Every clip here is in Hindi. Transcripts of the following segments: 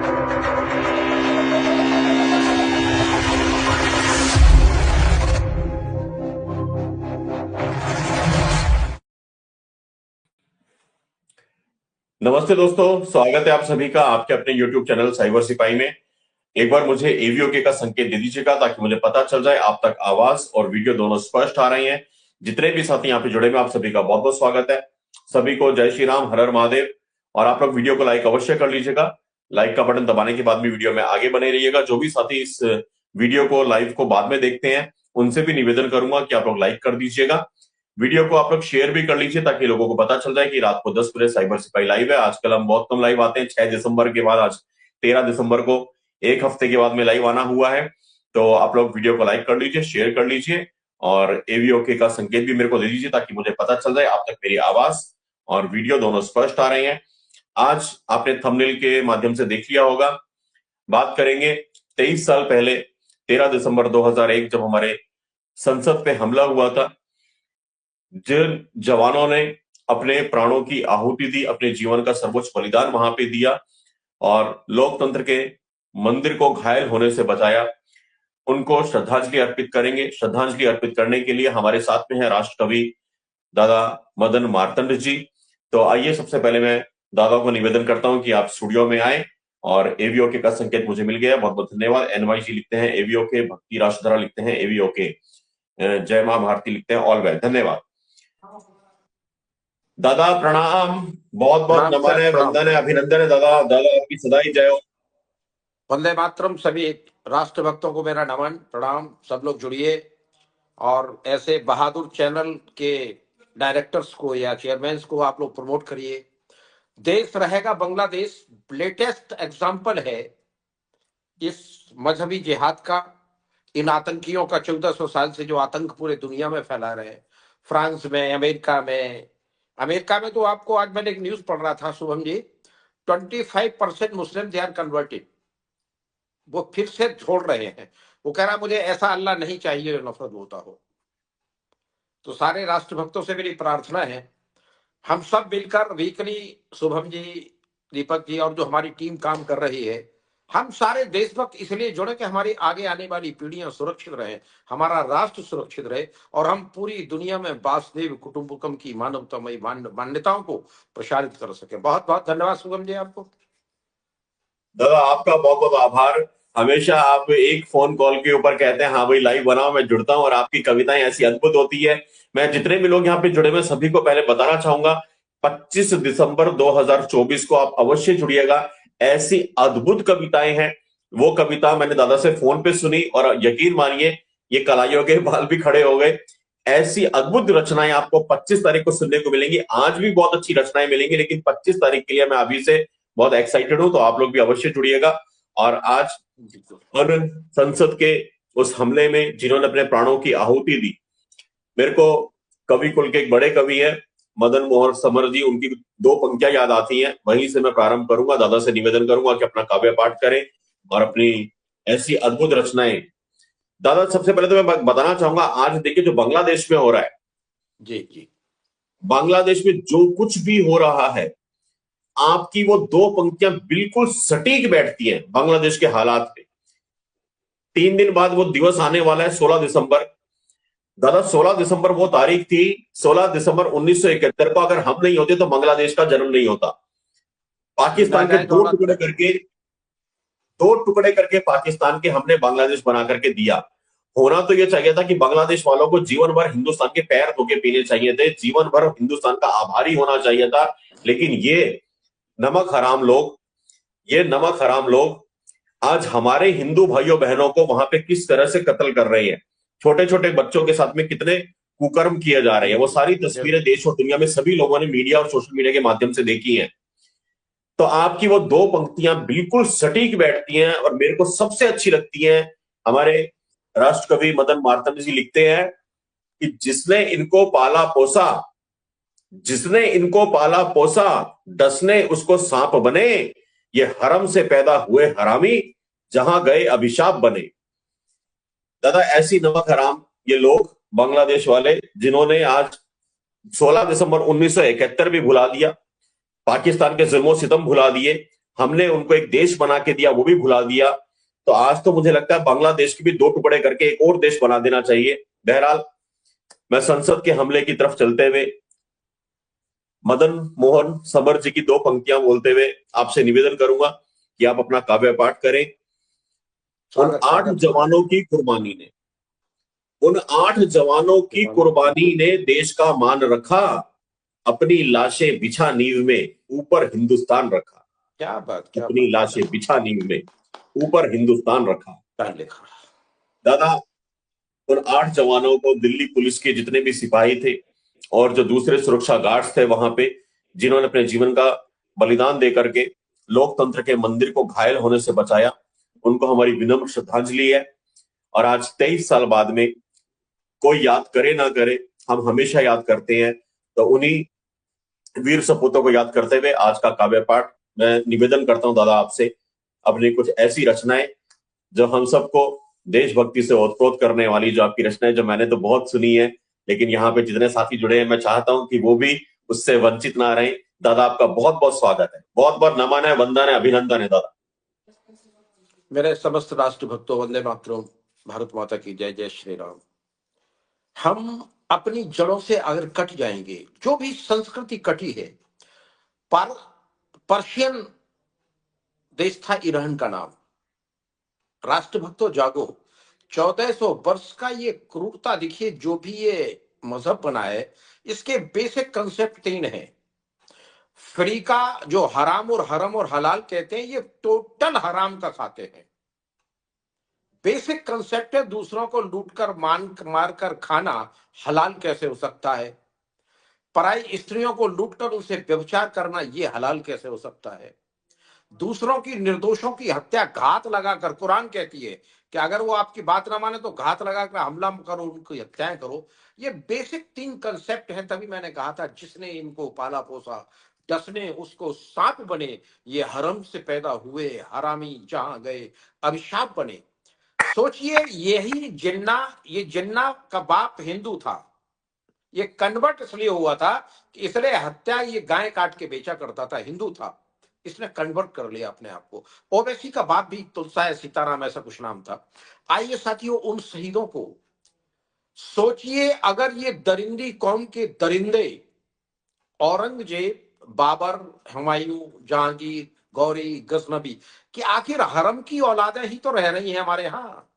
नमस्ते दोस्तों, स्वागत है आप सभी का आपके अपने YouTube चैनल साइबर सिपाही में। एक बार मुझे एवीओके का संकेत दे दीजिएगा ताकि मुझे पता चल जाए आप तक आवाज और वीडियो दोनों स्पष्ट आ रही हैं। जितने भी साथी यहाँ पे जुड़े हुए आप सभी का बहुत बहुत स्वागत है। सभी को जय श्री राम, हर हर महादेव। और आप लोग वीडियो को लाइक अवश्य कर लीजिएगा। लाइक का बटन दबाने के बाद भी वीडियो में आगे बने रहिएगा। जो भी साथी इस वीडियो को लाइव को बाद में देखते हैं उनसे भी निवेदन करूंगा कि आप लोग लाइक कर दीजिएगा। वीडियो को आप लोग शेयर भी कर लीजिए ताकि लोगों को पता चल जाए कि रात को 10 बजे साइबर सिपाही लाइव है। आजकल हम बहुत कम लाइव आते हैं। 6 दिसंबर के बाद आज 13 दिसंबर को एक हफ्ते के बाद में लाइव आना हुआ है। तो आप लोग वीडियो को लाइक कर लीजिए, शेयर कर लीजिए और एवीओके का संकेत भी मेरे को दे दीजिए ताकि मुझे पता चल जाए आप तक मेरी आवाज और वीडियो दोनों स्पष्ट आ रहे हैं। आज आपने थंबनेल के माध्यम से देख लिया होगा। बात करेंगे 23 साल पहले 13 दिसंबर 2001 जब हमारे संसद पे हमला हुआ था। जिन जवानों ने अपने प्राणों की आहुति दी, अपने जीवन का सर्वोच्च बलिदान वहां पे दिया और लोकतंत्र के मंदिर को घायल होने से बचाया, उनको श्रद्धांजलि अर्पित करेंगे। श्रद्धांजलि अर्पित करने के लिए हमारे साथ में है राष्ट्र कवि दादा मदन मार्तंड जी। तो आइए, सबसे पहले मैं दादा को निवेदन करता हूं कि आप स्टूडियो में आए। और एवीओके का संकेत मुझे मिल गया, बहुत बहुत धन्यवाद। एनवाई जी लिखते हैं एवीओके, भक्ति राष्ट्रधारा लिखते हैं एवीओके, जय मां भारती लिखते हैं ऑल वेल, धन्यवाद। दादा प्रणाम, बहुत बहुत नमन है, वंदन है, अभिनंदन है दादा। दादा आपकी सदाई जय हो। वंदे मातरम। सभी राष्ट्र भक्तों को मेरा नमन प्रणाम। सब लोग जुड़िए और ऐसे बहादुर चैनल के डायरेक्टर्स को या चेयरमैन को आप लोग प्रमोट करिए। देश रहेगा बांग्लादेश लेटेस्ट एग्जाम्पल है इस मजहबी जिहाद का, इन आतंकियों का। 1400 साल से जो आतंक पूरे दुनिया में फैला रहे हैं, फ्रांस में, अमेरिका में तो आपको आज मैंने एक न्यूज पढ़ रहा था शुभम जी, 25% मुस्लिम दे आर कन्वर्टेड। वो फिर से छोड़ रहे हैं। वो कह रहा मुझे ऐसा अल्लाह नहीं चाहिए जो नफरत होता हो। तो सारे राष्ट्र भक्तों से मेरी प्रार्थना है, हम सब मिलकर वीकली, शुभम जी, दीपक जी और जो हमारी टीम काम कर रही है, हम सारे देशभक्त इसलिए जुड़े कि हमारी आगे आने वाली पीढ़ियां सुरक्षित रहे, हमारा राष्ट्र सुरक्षित रहे और हम पूरी दुनिया में वासुदेव कुटुंबकम की मानवतामयी मान्यताओं को प्रसारित कर सके। बहुत बहुत धन्यवाद शुभम जी आपको। दादा आपका बहुत बहुत आभार। हमेशा आप एक फोन कॉल के ऊपर कहते हैं हाँ भाई लाइव बनाओ, मैं जुड़ता हूँ और आपकी कविताएं ऐसी अद्भुत होती है। मैं जितने भी लोग यहाँ पे जुड़े हुए सभी को पहले बताना चाहूंगा 25 दिसंबर 2024 को आप अवश्य जुड़िएगा। ऐसी अद्भुत कविताएं हैं। वो कविता मैंने दादा से फोन पे सुनी और यकीन मानिए ये कलाइयों के बाल भी खड़े हो गए। ऐसी अद्भुत रचनाएं आपको 25 तारीख को सुनने को मिलेंगी। आज भी बहुत अच्छी रचनाएं मिलेंगी, लेकिन 25 तारीख के लिए मैं अभी से बहुत एक्साइटेड हूं। तो आप लोग भी अवश्य जुड़िएगा। और आज संसद के उस हमले में जिन्होंने अपने प्राणों की आहुति दी, मेरे को कवि कुल के एक बड़े कवि है मदन मोहन समर जी, उनकी 2 पंक्तियां याद आती हैं। वहीं से मैं प्रारंभ करूंगा। दादा से निवेदन करूंगा कि अपना काव्य पाठ करें और अपनी ऐसी अद्भुत रचनाएं। दादा सबसे पहले तो मैं बताना चाहूंगा, आज देखिए जो बांग्लादेश में हो रहा है, जी, बांग्लादेश में जो कुछ भी हो रहा है, आपकी वो 2 पंक्तियां बिल्कुल सटीक बैठती हैं बांग्लादेश के हालात पे। 3 दिन बाद वो दिवस आने वाला है, 16 दिसंबर। दादा 16 दिसंबर वो तारीख थी, 16 दिसंबर 1971 को अगर हम नहीं होते तो बांग्लादेश का जन्म नहीं होता। पाकिस्तान के 2 टुकड़े करके पाकिस्तान के हमने बांग्लादेश बना करके दिया। होना तो ये चाहिए था कि बांग्लादेश वालों को जीवन भर हिंदुस्तान के पैर धो के पीने चाहिए थे, जीवन भर हिंदुस्तान का आभारी होना चाहिए था। लेकिन ये नमक हराम लोग आज हमारे हिंदू भाइयों बहनों को वहां पे किस तरह से कत्ल कर रहे हैं। छोटे छोटे बच्चों के साथ में कितने कुकर्म किए जा रहे हैं, वो सारी तस्वीरें देश और दुनिया में सभी लोगों ने मीडिया और सोशल मीडिया के माध्यम से देखी हैं। तो आपकी वो 2 पंक्तियां बिल्कुल सटीक बैठती हैं और मेरे को सबसे अच्छी लगती हैं। हमारे राष्ट्र कवि मदन मार्तंड जी लिखते हैं कि जिसने इनको पाला पोसा डसने उसको सांप बने, ये हरम से पैदा हुए हरामी जहां गए अभिशाप बने। दादा ऐसी नमक हराम ये लोग बांग्लादेश वाले, जिन्होंने आज 16 दिसंबर 1971 भी भुला दिया, पाकिस्तान के जुल्मो सितम भुला दिए, हमने उनको एक देश बना के दिया, वो भी भुला दिया। तो आज तो मुझे लगता है बांग्लादेश की भी दो टुकड़े करके एक और देश बना देना चाहिए। बहरहाल, मैं संसद के हमले की तरफ चलते हुए मदन मोहन समर जी की दो पंक्तियां बोलते हुए आपसे निवेदन करूंगा कि आप अपना काव्य पाठ करें। उन स्वागत 8 स्वागत जवानों की कुर्बानी ने उन 8 जवानों की कुर्बानी ने देश का मान रखा, अपनी लाशें बिछा नींव में ऊपर हिंदुस्तान रखा। क्या बात, क्या अपनी बात, लाशें बिछा नींव में ऊपर हिंदुस्तान रखा। क्या लिखा। दादा, उन 8 जवानों को दिल्ली पुलिस के जितने भी सिपाही थे और जो दूसरे सुरक्षा गार्ड्स थे वहां पे, जिन्होंने अपने जीवन का बलिदान दे करके लोकतंत्र के मंदिर को घायल होने से बचाया, उनको हमारी विनम्र श्रद्धांजलि है। और आज 23 साल बाद में कोई याद करे ना करे, हम हमेशा याद करते हैं। तो उन्हीं वीर सपूतों को याद करते हुए आज का काव्य पाठ मैं निवेदन करता हूं दादा आपसे, अपनी कुछ ऐसी रचनाएं जो हम सबको देशभक्ति से ओतप्रोत करने वाली, जो आपकी रचनाएं जो मैंने तो बहुत सुनी है, लेकिन यहाँ पे जितने साथी जुड़े हैं मैं चाहता हूं कि वो भी उससे वंचित ना रहें। दादा, आपका बहुत बहुत स्वागत है, बहुत बहुत नमन है, वंदन है, अभिनंदन है दादा। मेरे समस्त राष्ट्र भक्तों, वंदे मातरम। भारत माता की जय, जय श्री राम। हम अपनी जड़ों से अगर कट जाएंगे, जो भी संस्कृति कटी है, पर पर्शियन देश था ईरान का नाम। राष्ट्र भक्तों जागो, 1400 वर्ष का ये क्रूरता देखिए, जो भी ये मजहब बना है, इसके बेसिक कंसेप्ट 3 है। फ्री का जो हराम और हरम और हलाल कहते हैं, ये टोटल हराम का खाते हैं। बेसिक कंसेप्ट है, दूसरों को लूटकर मार कर खाना हलाल कैसे हो सकता है। पराई स्त्रियों को लूटकर उनसे व्यभिचार करना, ये हलाल कैसे हो सकता है। दूसरों की, निर्दोषों की हत्या घात लगाकर, कुरान कहती है कि अगर वो आपकी बात ना माने तो घात लगाकर हमला करो, उनकी हत्याएं करो। ये बेसिक 3 कंसेप्ट है। तभी मैंने कहा था, जिसने इनको पाला पोसा, डसने उसको सांप बने। ये हरम से पैदा हुए, हरामी जहां गए अभिशाप बने। सोचिए, यही जिन्ना, ये जिन्ना का बाप हिंदू था। ये कन्वर्ट इसलिए हुआ था कि इसलिए हत्या, ये गाय काट के बेचा करता था, हिंदू था। इसने कन्वर्ट कर लिया अपने आप को। ओवैसी का बाप भी तुलसा है, सीताराम ऐसा कुछ नाम था। आइए साथियों, उन शहीदों को सोचिए। अगर ये दरिंदी कौम के दरिंदे, औरंगजेब, बाबर, हुमायूं, जहांगीर, गौरी, गजनबी, कि आखिर हरम की औलादें ही तो रह रही हैं हमारे यहाँ।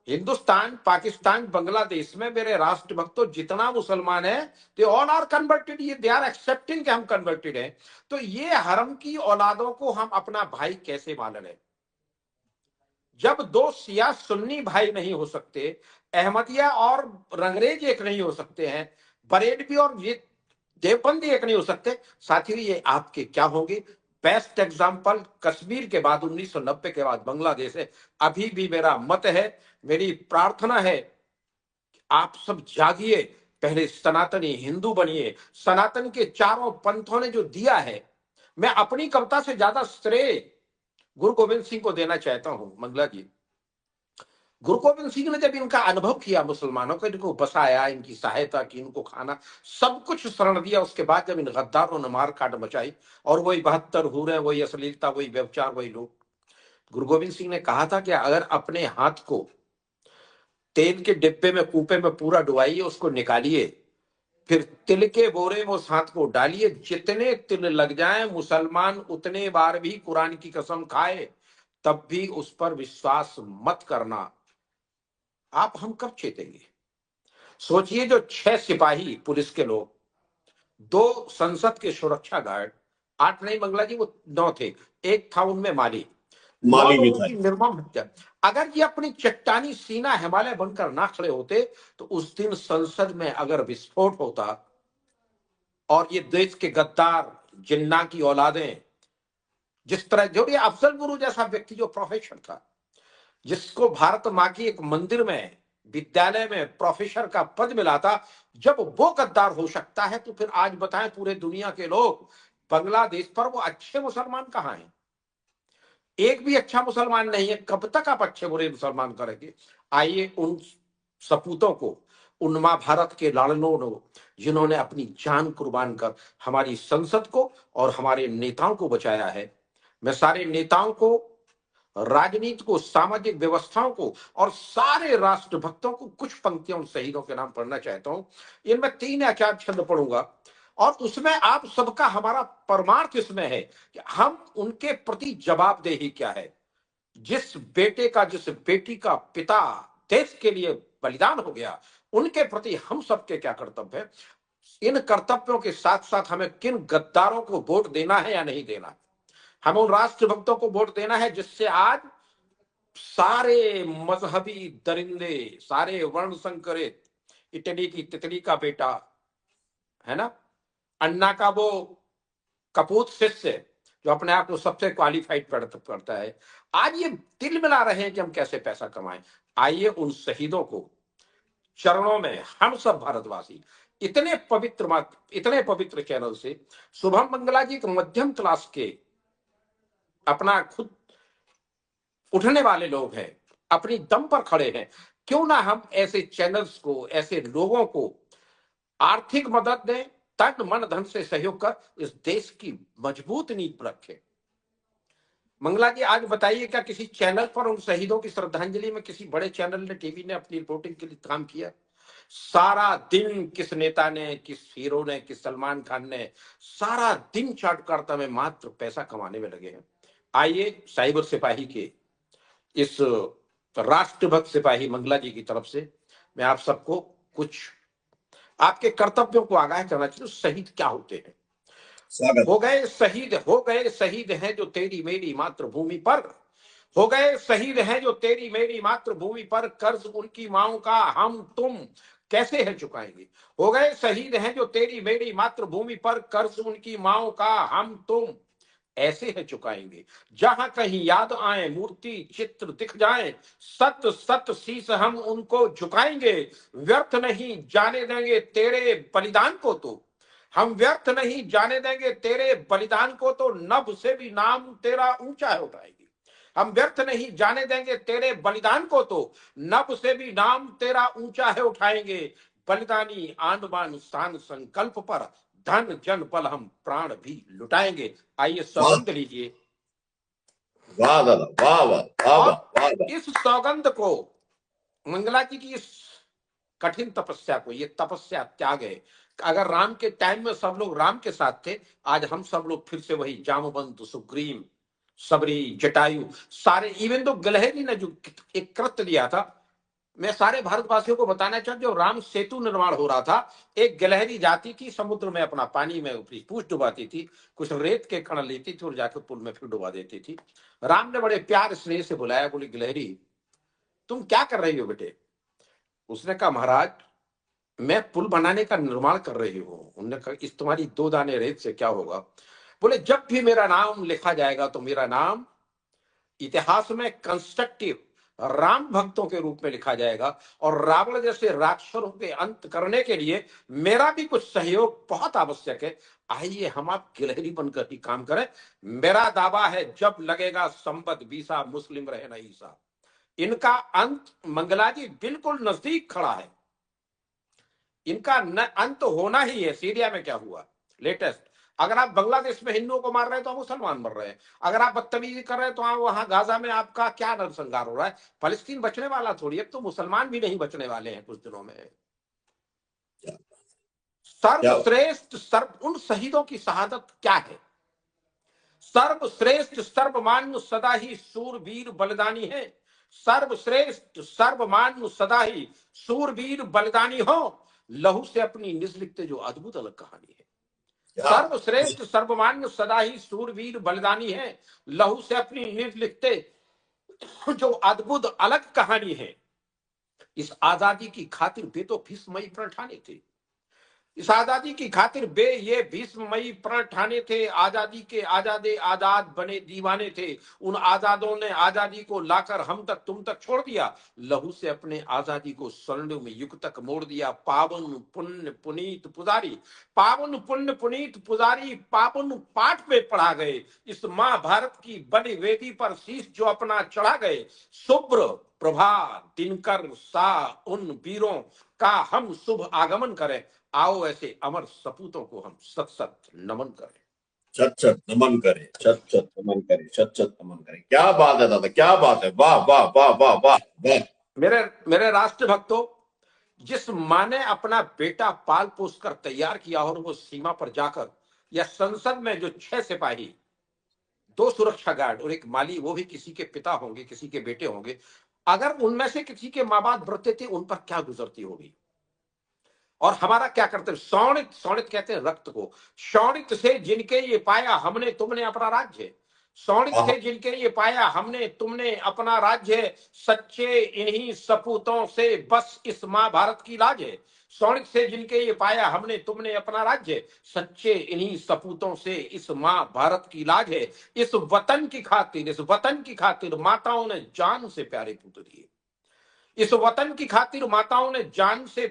हिंदुस्तान, पाकिस्तान, बांग्लादेश में मेरे राष्ट्र भक्तों जितना मुसलमान है, दे ऑल आर कन्वर्टेड। ये दे आर एक्सेप्टिंग कि हम कन्वर्टेड हैं। तो ये हरम की औलादों को हम अपना भाई कैसे मान लें। जब 2 शिया सुन्नी भाई नहीं हो सकते, अहमदिया और रंगरेज एक नहीं हो सकते हैं, बरेलवी और ये देवबंदी एक नहीं हो सकते, साथियों ये आपके क्या होंगे। बेस्ट एग्जांपल कश्मीर के बाद, 1990 के बाद बांग्लादेश है। अभी भी मेरा मत है, मेरी प्रार्थना है, आप सब जागिए, पहले सनातनी हिंदू बनिए। सनातन के चारों पंथों ने जो दिया है, मैं अपनी कविता से ज्यादा श्रेय गुरु गोविंद सिंह को देना चाहता हूं। मंगला जी, गुरु गोविंद सिंह ने जब इनका अनुभव किया, मुसलमानों को, इनको बसाया, इनकी सहायता की, इनको खाना सब कुछ शरण दिया, उसके बाद जब इन गद्दारों ने मार काट मचाई, और वही 72 हूरें, वही अश्लीलता, वही व्यभिचार, वही लोग, गुरु गोविंद सिंह ने कहा था कि अगर अपने हाथ को तेल के डिब्बे में, कूपे में पूरा डुबाइए, उसको निकालिए, फिर तिल के बोरे में उस हाथ को डालिए, जितने तिल लग जाए, मुसलमान उतने बार भी कुरान की कसम खाए, तब भी उस पर विश्वास मत करना। आप हम कब चेतेंगे। सोचिए, जो 6 सिपाही पुलिस के लोग, 2 संसद के सुरक्षा गार्ड, 8 नहीं मंगला जी, वो 9 थे, एक था उनमें माली, 9 माली भी लोगों था। की निर्मम हत्या। अगर ये अपनी चट्टानी सीना हिमालय बनकर ना खड़े होते, तो उस दिन संसद में अगर विस्फोट होता, और ये देश के गद्दार जिन्ना की औलादें, जिस तरह, जो ये अफजल गुरु जैसा व्यक्ति, जो प्रोफेसर था, जिसको भारत माँ की एक मंदिर में, विद्यालय में प्रोफेसर का पद मिला था, जब वो गद्दार हो सकता है, तो फिर आज बताएं पूरे दुनिया के लोग, बांग्लादेश पर वो अच्छे मुसलमान कहाँ हैं। एक भी अच्छा मुसलमान नहीं है। कब तक आप अच्छे बुरे मुसलमान करेंगे। आइए उन सपूतों को, उन मां भारत के लाड़लों ने, जिन्होंने अपनी जान कुर्बान कर हमारी संसद को और हमारे नेताओं को बचाया है। मैं सारे नेताओं को, राजनीति को, सामाजिक व्यवस्थाओं को और सारे राष्ट्रभक्तों को कुछ पंक्तियों उन शहीदों के नाम पढ़ना चाहता हूं। इनमें 3 या 4 छंद पढ़ूंगा और उसमें आप सबका, हमारा परमार्थ इसमें है कि हम उनके प्रति जवाबदेही क्या है। जिस बेटे का, जिस बेटी का पिता देश के लिए बलिदान हो गया, उनके प्रति हम सबके क्या कर्तव्य है। इन कर्तव्यों के साथ साथ हमें किन गद्दारों को वोट देना है या नहीं देना। हमें उन राष्ट्रभक्तों को वोट देना है जिससे आज सारे मजहबी दरिंदे, सारे वर्ण संकरित, इटली की तितली का बेटा है ना, अन्ना का वो कपूत शिष्य जो अपने आप को सबसे क्वालिफाइड करता है, आज ये दिल मिला रहे हैं कि हम कैसे पैसा कमाएं। आइए उन शहीदों को चरणों में हम सब भारतवासी इतने पवित्र चैनल से, शुभम मंगला जी एक मध्यम क्लास के अपना खुद उठने वाले लोग हैं, अपनी दम पर खड़े हैं, क्यों ना हम ऐसे चैनल्स को, ऐसे लोगों को आर्थिक मदद दें, तन मन धन से सहयोग कर इस देश की मजबूत नींव रखें। मंगला जी आज बताइए, क्या किसी चैनल पर उन शहीदों की श्रद्धांजलि में किसी बड़े चैनल ने, टीवी ने अपनी रिपोर्टिंग के लिए काम किया? सारा दिन किस नेता ने, किस हीरो ने, किस सलमान खान ने सारा दिन चाटुकारिता में मात्र पैसा कमाने में लगे हैं। आइए साइबर सिपाही के इस राष्ट्रभक्त सिपाही मंगला जी की तरफ से मैं आप सबको कुछ आपके कर्तव्यों को आगाह करना चाहिए। शहीद क्या होते हैं? स्वागत। हो गए शहीद हैं जो तेरी मेरी मातृभूमि पर, हो गए शहीद हैं जो तेरी मेरी मातृभूमि पर, कर्ज उनकी माओं का हम तुम कैसे है चुकाएंगे। हो गए शहीद हैं जो तेरी मेरी मातृभूमि पर, कर्ज उनकी माओं का हम तुम ऐसे है चुकाएंगे। जहां कहीं याद आए, मूर्ति चित्र दिख जाए, सत सत शीस हम उनको झुकाएंगे। व्यर्थ नहीं जाने देंगे तेरे बलिदान को, तो हम व्यर्थ नहीं जाने देंगे तेरे बलिदान को, तो नभ से भी नाम तेरा ऊंचा है उठाएंगे। हम व्यर्थ नहीं जाने देंगे तेरे बलिदान को, तो नभ से भी नाम तेरा ऊंचा है उठाएंगे। बलिदानी आन बान शान संकल्प पर, धन जन बल हम प्राण भी लुटाएंगे। आइए सौगंध लीजिए। वाह दादा, वाह वाह वाह वाह वाह वाह। इस सौगंध को, मंगला जी की इस कठिन तपस्या को, ये तपस्या त्याग है। अगर राम के टाइम में सब लोग राम के साथ थे, आज हम सब लोग फिर से वही जामवंत, सुग्रीव, सबरी, जटायु, सारे, इवन तो गिलहरी ने जो एक कृत्य लिया था, मैं सारे भारतवासियों को बताना चाहता हूं, जो राम सेतु निर्माण हो रहा था, एक गिलहरी जाती थी समुद्र में, अपना पानी में अपनी पूंछ डुबाती थी, कुछ रेत के कण लेती थी और जाकर पुल में फिर डुबा देती थी। राम ने बड़े प्यार स्नेह से बुलाया, बोली गिलहरी तुम क्या कर रही हो बेटे? उसने कहा महाराज मैं पुल बनाने का निर्माण कर रही हूं। उन्होंने कहा इस तुम्हारी 2 दाने रेत से क्या होगा? बोले जब भी मेरा नाम लिखा जाएगा तो मेरा नाम इतिहास में कंस्ट्रक्टिव राम भक्तों के रूप में लिखा जाएगा, और रावण जैसे राक्षसों के अंत करने के लिए मेरा भी कुछ सहयोग बहुत आवश्यक है। आइए हम आप गिलहरी बनकर ही काम करें। मेरा दावा है जब लगेगा संबत बीसा, मुस्लिम रहे ना ईसा। इनका अंत मंगला जी बिल्कुल नजदीक खड़ा है, इनका अंत होना ही है। सीरिया में क्या हुआ लेटेस्ट, अगर आप बांग्लादेश में हिंदुओं को मार रहे हैं तो मुसलमान मर रहे हैं, अगर आप बदतमीजी कर रहे हैं तो वहां गाजा में आपका क्या नरसंहार हो रहा है। फलस्तीन बचने वाला थोड़ी, अब तो मुसलमान भी नहीं बचने वाले हैं कुछ दिनों में। सर्वश्रेष्ठ सर्व उन शहीदों की शहादत क्या है? सर्वश्रेष्ठ सर्वमान्य सदा ही सूरवीर बलिदानी है। सर्वश्रेष्ठ सर्वमान्य सदा ही सूरवीर बलिदानी हो, लहू से अपनी निज लिखते जो अद्भुत अलग कहानी है। सर्वश्रेष्ठ सर्वमान्य सदा ही सूरवीर बलिदानी है, लहू से अपनी निज लिखते जो अद्भुत अलग कहानी है। इस आजादी की खातिर बे तो भीष्मयी प्रण ठाने थे, इस आजादी की खातिर बे ये भीष्मयी प्रण ठाने थे। आजादी के आजादे आजाद बने दीवाने थे, उन आजादों ने आजादी को लाकर हम तक तुम तक छोड़ दिया। लहू से अपने आजादी को स्वर्णिम युग तक मोड़ दिया। पावन पुण्य पुनीत पुजारी, पावन पुण्य पुनीत पुजारी पावन पाठ पे पढ़ा गए। इस मां भारत की बड़ी वेदी पर शीश जो अपना चढ़ा गए। शुभ्र प्रभात दिनकर सा उन वीरों का हम शुभ आगमन करें। आओ ऐसे अमर सपूतों को हम सत सत नमन करें। छत छत नमन करे, छत छत नमन करे, छत छत नमन करे। क्या बात है दादा, क्या बात है, वाह वाह वाह वाह वाह वाह। मेरे मेरे राष्ट्र भक्तों, जिस माँ ने अपना बेटा पाल पोस कर तैयार किया और वो सीमा पर जाकर, या संसद में जो 6 सिपाही, 2 सुरक्षा गार्ड और एक माली, वो भी किसी के पिता होंगे, किसी के बेटे होंगे, अगर उनमें से किसी के माँ बाप मरते थे, उन पर क्या गुजरती होगी। और हमारा क्या करते हैं, शौणित, शौणित कहते हैं रक्त को। शौणित से जिनके ये पाया हमने तुमने अपना राज्य, शौणित हाँ, से जिनके ये पाया हमने तुमने अपना राज्य, सच्चे इन्हीं सपूतों से बस इस माँ भारत की लाज है। शौणित से जिनके ये पाया हमने तुमने अपना राज्य, सच्चे इन्हीं सपूतों से इस माँ भारत की लाज है। इस वतन की खातिर, इस वतन की खातिर माताओं ने जान से प्यारे पुत्र दिए। इस वतन की खातिर माताओं ने जान से